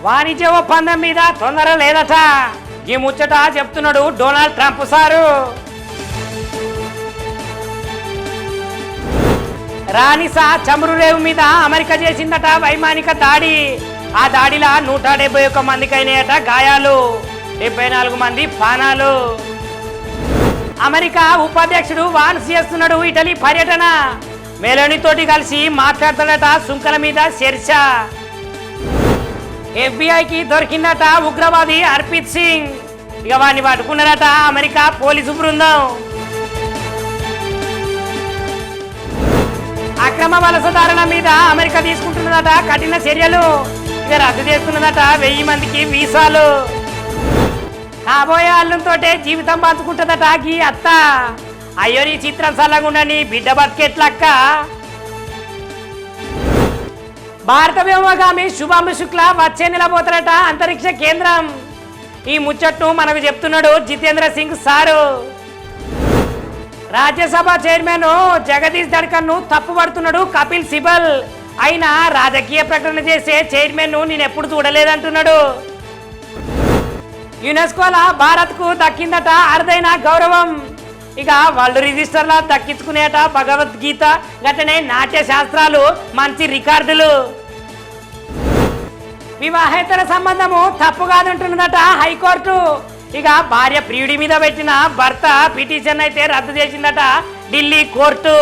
వాణిజ్య ఒప్పందం మీద తొందర లేదట. ఈ ముచ్చట చెప్తున్నాడు డొనాల్డ్ ట్రంప్ సారు. రానిసా చమురు రేవు మీద అమెరికా చేసిందట వైమానిక దాడి. ఆ దాడిలా 171 మందికి అయినాయట గాయాలు, 74 మంది ప్రాణాలు. అమెరికా ఉపాధ్యక్షుడు వాన్స్ చేస్తున్నాడు ఇటలీ పర్యటన. మెలోనీతోటి కలిసి మాట్లాడతాడట సుంకల మీద చర్చ. FBI దొరికిందట ఉగ్రవాది హర్ప్రీత్ సింగ్. ఇక వాడిని పట్టుకున్నారట అమెరికా పోలీసు బృందం. అక్రమ వలసదారుల మీద అమెరికా తీసుకుంటున్నదట కఠిన చర్యలు. ఇక రద్దు చేస్తున్నదట 1000 మందికి వీసాలు. కాబోయే అల్లంతోటే జీవితం పంచుకుంటుందట గీ అత్త. అయ్యో నీ చిత్రం సల్లగుండని బిడ్డ బతికెట్లక్క. భారత వ్యోమగామి శుభాంబు శుక్ల వచ్చే నెల పోతారట అంతరిక్ష కేంద్రం. ఈ ముచ్చట్ను మనకు చెప్తున్నాడు జితేంద్ర సింగ్ సారు. రాజ్యసభ చైర్మన్ జగదీష్ ధడ్కర్ ను తప్పుపడుతున్నాడు కపిల్ సిబల్. అయినా రాజకీయ ప్రకటన చేసే చైర్మన్ ను నేను ఎప్పుడు చూడలేదంటున్నాడు. యునెస్కోలా భారత్ కు దక్కిందట అరుదైన గౌరవం. ఇక వరల్డ్ రిజిస్టర్లా దక్కించుకునేట భగవద్గీత, గట్టనే నాట్య శాస్త్రాలు, మంచి రికార్డులు. వివాహేతర సంబంధము తప్పు కాదంటున్నదట హైకోర్టు. ఇక భార్య ప్రియుడి మీద పెట్టిన భర్త పిటిషన్ అయితే రద్దు చేసిందట ఢిల్లీ కోర్టు.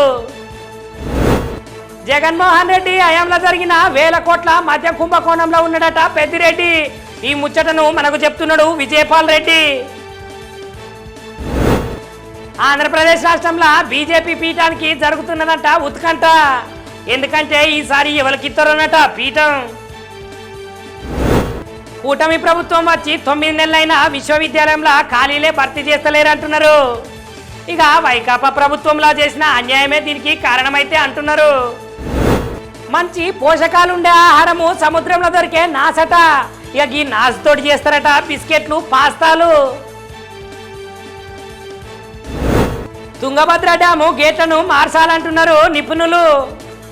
జగన్మోహన్ రెడ్డి హయాంలో జరిగిన 1000 కోట్ల మద్యం కుంభకోణంలో ఉన్నాడట పెద్దిరెడ్డి. ఈ ముచ్చటను మనకు చెప్తున్నాడు విజయపాల్ రెడ్డి. ఆంధ్రప్రదేశ్ రాష్ట్రంలో బీజేపీ పీఠానికి జరుగుతున్నదంట ఉత్కంఠ. ఎందుకంటే ఈసారి ఎవరికిస్తారన్నట పీఠం. కూటమి ప్రభుత్వం వచ్చి 9 నెలలైనా విశ్వవిద్యాలయంలో ఖాళీలే భర్తీ చేస్తలేరంటున్నారు. ఇక వైకాపా ప్రభుత్వంలో చేసిన అన్యాయమే దీనికి కారణమైతే అంటున్నారు. మంచి పోషకాలుండే ఆహారము సముద్రంలో దొరికే నాసట. ఇక ఈ నాసుతోటి చేస్తారట బిస్కెట్లు, పాస్తాలు. తుంగభద్ర డ్యాము గేట్లను మార్చాలంటున్నారు నిపుణులు.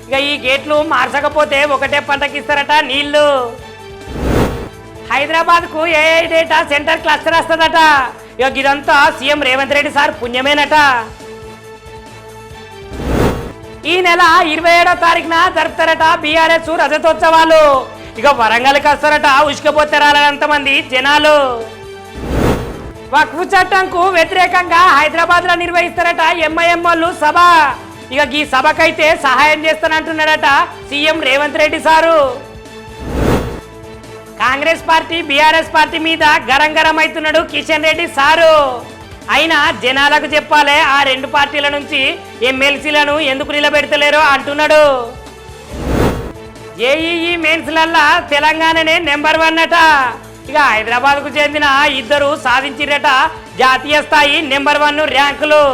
ఇక ఈ గేట్లు మార్చకపోతే ఒకటే పంటకి ఇస్తారట నీళ్లు. హైదరాబాద్ కు ఏఐ డేటా సెంటర్ క్లస్టర్ వస్తుందట. ఇక ఇదంతా సీఎం రేవంత్ రెడ్డి సార్ పుణ్యమేనట. ఈ నెల 27వ తారీఖున జరుపుతారట బీఆర్ఎస్ రజతోత్సవాలు. ఇక వరంగల్కి వస్తారట ఉసుకపోతారంత మంది జనాలు. వక్ఫ్ చట్టంకు వ్యతిరేకంగా హైదరాబాద్ లో నిర్వహిస్తారట ఎంఐఎం వాళ్ళు సభ. ఇక ఈ సభకైతే సహాయం చేస్తానంటున్నాడట CM Revanth Reddy sir. Congress party BRS party మీద గరం గరం అవుతున్నాడు కిషన్ రెడ్డి సారు. అయినా జనాలకు చెప్పాలి ఆ 2 పార్టీల నుంచి ఎమ్మెల్సీలను ఎందుకు నిలబెడతలేరో అంటున్నాడు. జేఈఈ మెయిన్స్లల్లా తెలంగాణనే నెంబర్ 1 అట. ఇక హైదరాబాద్ కు చెందిన 2 సాధించిరట జాతీయ స్థాయి నెంబర్ 1 ర్యాంకులు.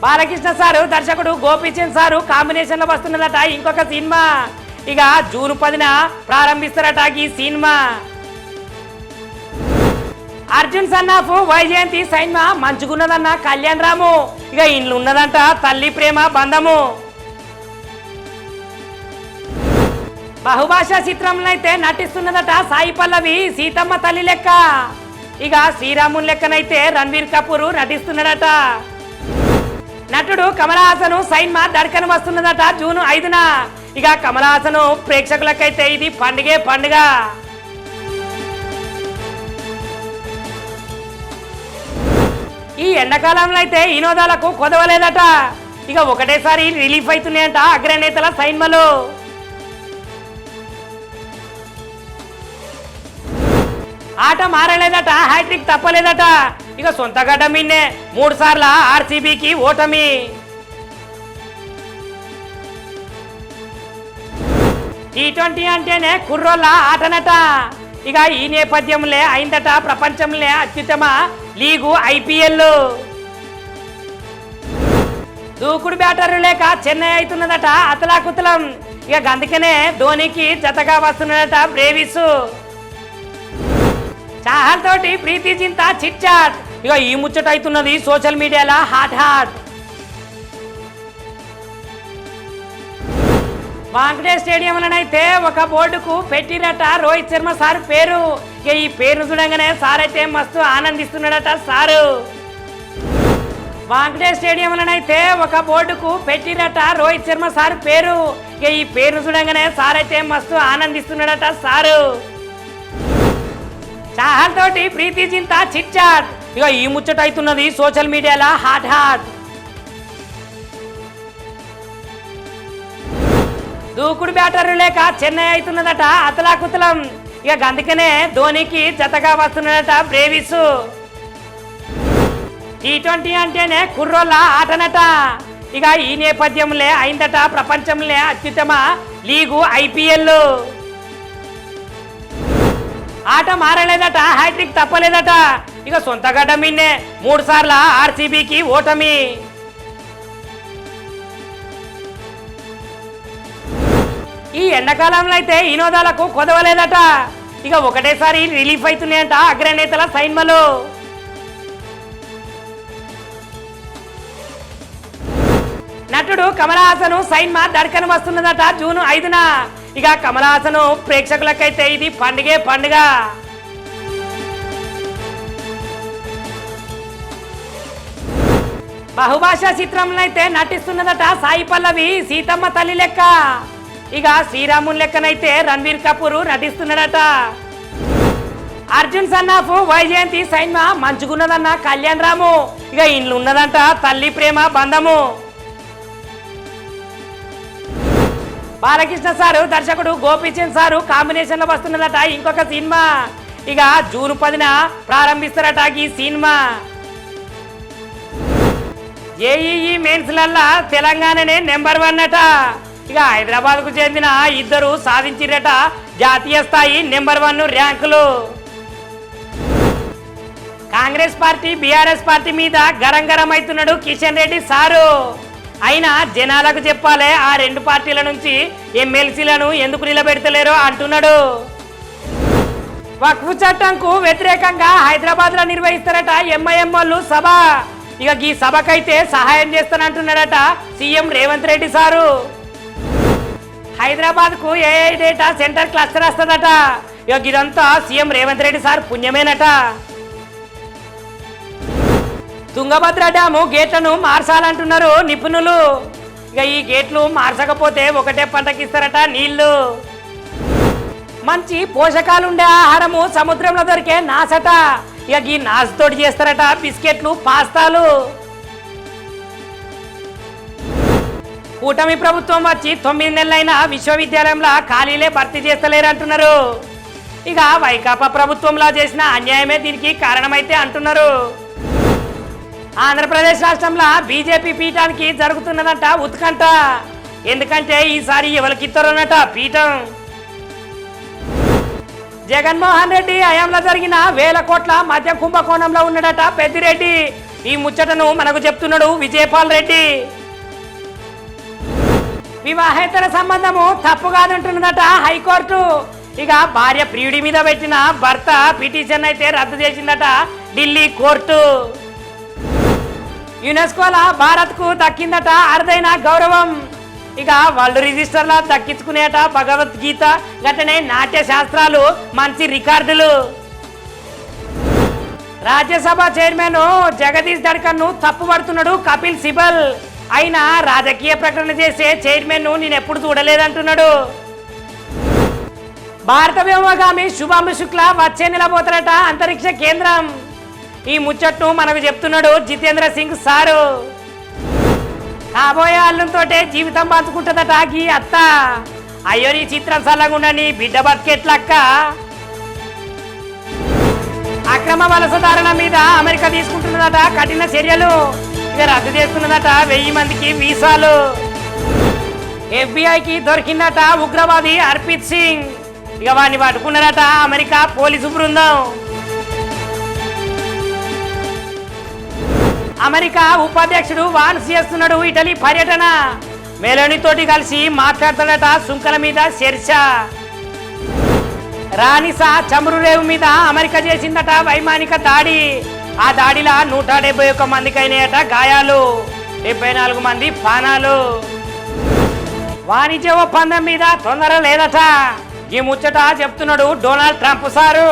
బాలకృష్ణ సారు దర్శకుడు గోపీచంద్ సారు కాంబినేషన్ లో వస్తున్నదట ఇంకొక సినిమా. ఇక జూన్ 10న ప్రారంభిస్తారట ఈ cinema. Arjun son of Vyjayanthi cinema మంచుకున్నదన్న కళ్యాణ్ రాము. ఇక ఇంట్లో ఉన్నదంట తల్లి ప్రేమ బంధము. బహుభాషా చిత్రంలో అయితే నటిస్తున్నదట సాయి పల్లవి సీతమ్మ తల్లి లెక్క. ఇక శ్రీరాముని లెక్కనైతే రణ్వీర్ కపూర్ నటిస్తున్నాడట. నటుడు కమల్ హాసన్ సినిమా దర్శనం వస్తున్నదట జూన్ 5న. ఇక కమల్ హాసన్ ప్రేక్షకులకైతే ఇది పండుగ. ఈ ఎండాకాలంలో అయితే వినోదాలకు కొదవలేదట. ఇక ఒకటేసారి రిలీఫ్ అవుతున్నాయంట అగ్రనేతల సినిమాలు. ఆట మారలేదట, హ్యాట్రిక్ తప్పలేదట. ఇక సొంత గడ్డ మీన్నే 3 సార్లు ఆర్సీబీకి ఓటమి. T20 అంటేనే కుర్రోళ్ళ ఆటనట. ఇక ఈ నేపథ్యంలో అయిందట ప్రపంచంలో అత్యుత్తమ లీగు IPL. దూకుడు బ్యాటర్లు లేక చెన్నై అవుతున్నదట అతలాకుతలం. ఇక అందుకనే ధోనికి జతగా వస్తున్నదట బ్రేవిస్. చాహల్ తోటి ప్రీతి జింతా చిట్ చాట్. ఇక ఈ ముచ్చట అవుతున్నది సోషల్ మీడియాలో హాట్. వాంకటే స్టేడియంలోనైతే ఒక బోర్డుకు పెట్టిరట రోహిత్ శర్మ సార్ పేరు. ఇక ఈ పేరు చూడంగానే సార్ అయితే మస్తు ఆనందిస్తున్నాడట సారు. వాంకటే స్టేడియంలోనైతే ఒక బోర్డుకు పెట్టిరట రోహిత్ శర్మ సార్ పేరు. ఇక ఈ పేరు చూడంగానే సార్ అయితే మస్తు ఆనందిస్తున్నాడట సారు. చాహల్ తోటి ప్రీతి జింతా చిట్ చాట్. ఇక ఈ ముచ్చట అవుతున్నది సోషల్ మీడియాలో హాట్ హాట్. దూకుడు బ్యాటర్లు లేక చెన్నై అవుతున్నదట అతలాకుతలం. ఇక అందుకనే ధోనికి జతగా వస్తున్నదట బ్రేవిస్. T20 అంటేనే కుర్రోళ్ళ ఆటనట. ఇక ఈ నేపథ్యంలో అయిందట ప్రపంచంలో అత్యుత్తమ లీగు IPL. ఆట మారలేదట, హ్యాట్రిక్ తప్పలేదట. ఇక సొంత గడ్డ మీన్నే 3 సార్ల RCBకి ఓటమి. ఈ ఎండాకాలంలో అయితే వినోదాలకు కొదవలేదట. ఇక ఒకటేసారి రిలీఫ్ అవుతున్నాయంట అగ్రనేతల సైన్మలు. నటుడు కమల్ హాసన్ సైన్మా దడకన వస్తున్నదట జూన్ 5న. ఇక కమల్ హాసన్ ప్రేక్షకులకైతే ఇది పండుగే పండుగ. బహుభాషా చిత్రంలో అయితే నటిస్తున్నదట సాయి పల్లవి సీతమ్మ తల్లి లెక్క. ఇక శ్రీరాముని లెక్కనైతే రణ్వీర్ కపూర్ నటిస్తున్నాడట. అర్జున్ సన్నాఫ్ వైజయంతి సైన్మా మంచుకున్నదన్న కళ్యాణ్ రాము. ఇక ఇంట్లో ఉన్నదంట తల్లి ప్రేమ బంధము. బాలకృష్ణ సారు దర్శకుడు గోపీచంద్ సారు కాంబినేషన్ లో వస్తున్నదట ఇంకొక సినిమా. ఇక జూన్ 10న ప్రారంభిస్తారట ఈ సినిమా. ఏఈఈ మెయిన్స్ లల్లా తెలంగాణనే నెంబర్ 1 అట. ఇక హైదరాబాద్ కు చెందిన ఇద్దరు సాధించిరట జాతీయ స్థాయి నెంబర్ 1 ర్యాంకులు. కాంగ్రెస్ పార్టీ బీఆర్ఎస్ పార్టీ మీద గరం అవుతున్నాడు కిషన్ రెడ్డి సారు. అయినా జనాలకు చెప్పాలి ఆ 2 పార్టీల నుంచి ఎమ్మెల్సీలను ఎందుకు నిలబెడతలేరో అంటున్నాడు. వక్ఫ్ చట్టంకు వ్యతిరేకంగా హైదరాబాద్ లో నిర్వహిస్తారట ఎంఐఎం వాళ్ళు సభ. ఇక ఈ సభకైతే సహాయం చేస్తానంటున్నాడట సీఎం రేవంత్ రెడ్డి సారు. హైదరాబాద్ కు ఏఐ డేటా సెంటర్ క్లస్టర్ వస్తుందట. ఇక ఇదంతా సీఎం రేవంత్ రెడ్డి సార్ పుణ్యమేనట. తుంగభద్ర డ్యాము గేట్లను మార్చాలంటున్నారు నిపుణులు. ఇక ఈ గేట్లు మార్చకపోతే ఒకటే పంటకి ఇస్తారట నీళ్లు. మంచి పోషకాలుండే ఆహారము సముద్రంలో దొరికే నాసట. ఇక ఈ నాసుతోటి చేస్తారట బిస్కెట్లు పాస్తాలు. కూటమి ప్రభుత్వం వచ్చి 9 నెలలైనా విశ్వవిద్యాలయంలో ఖాళీలే భర్తీ చేస్తలేరంటున్నారు. ఇక వైకాపా ప్రభుత్వంలో చేసిన అన్యాయమే దీనికి కారణమైతే అంటున్నారు. ఆంధ్రప్రదేశ్ రాష్ట్రంలో బీజేపీ పీఠానికి జరుగుతున్నదంట ఉత్కంఠ. ఎందుకంటే ఈసారి ఎవరికిస్తారన్నట పీఠం. జగన్మోహన్ రెడ్డి హయాంలో జరిగిన 1000 కోట్ల మద్య కుంభకోణంలో ఉన్నాడట పెద్దిరెడ్డి. ఈ ముచ్చటను మనకు చెప్తున్నాడు విజయపాల్ రెడ్డి. వివాహేతర సంబంధము తప్పు కాదంటున్నదట హైకోర్టు. ఇక భార్య ప్రియుడి మీద పెట్టిన భర్త పిటిషన్ అయితే రద్దు చేసిందట ఢిల్లీ కోర్టు. యునెస్కోలా భారత్ కు దక్కిందట అరుదైన గౌరవం. ఇక వరల్డ్ రిజిస్టర్లా దక్కించుకునేట భగవద్గీత గట్టనే నాట్య శాస్త్రాలు మంచి రికార్డులు. రాజ్యసభ చైర్మన్ జగదీష్ ధడ్కర్ ను తప్పుపడుతున్నాడు కపిల్ సిబల్. అయినా రాజకీయ ప్రకటన చేసే చైర్మన్ ను నేను ఎప్పుడు చూడలేదంటున్నాడు. భారత వ్యోమగామి శుభాంశు శుక్ల వచ్చే నెల పోతారట అంతరిక్ష కేంద్రం. ఈ ముచ్చట్ను మనకు చెప్తున్నాడు జితేంద్ర సింగ్ సారు. కాబోయే అల్లంతోటే జీవితం పంచుకుంటుందట ఈ అత్త. అయ్యో నీ చిత్రం సల్లగుండని బిడ్డ బతికెట్లక్క. అక్రమ వలసదారుల మీద అమెరికా తీసుకుంటున్నదట కఠిన చర్యలు. ఇక రద్దు చేస్తున్నదట 1000 మందికి వీసాలు. FBI కి దొరికిందట ఉగ్రవాది హర్ప్రీత్ సింగ్. ఇక వాడిని పట్టుకున్నారట అమెరికా పోలీసు బృందం. అమెరికా ఉపాధ్యక్షుడు వాన్స్ చేస్తున్నాడు ఇటలీ పర్యటన. మెలోనీతోటి కలిసి మాట్లాడతాడట సుంకల మీద చర్చ. రానిసా చమురు రేవు మీద అమెరికా చేసిందట వైమానిక దాడి. ఆ దాడిలో 171 మందికి అయినాయట గాయాలు, 74 మంది ప్రాణాలు. వాణిజ్య ఒప్పందం మీద తొందర లేదట. ఈ ముచ్చట చెప్తున్నాడు డొనాల్డ్ ట్రంప్ సారు.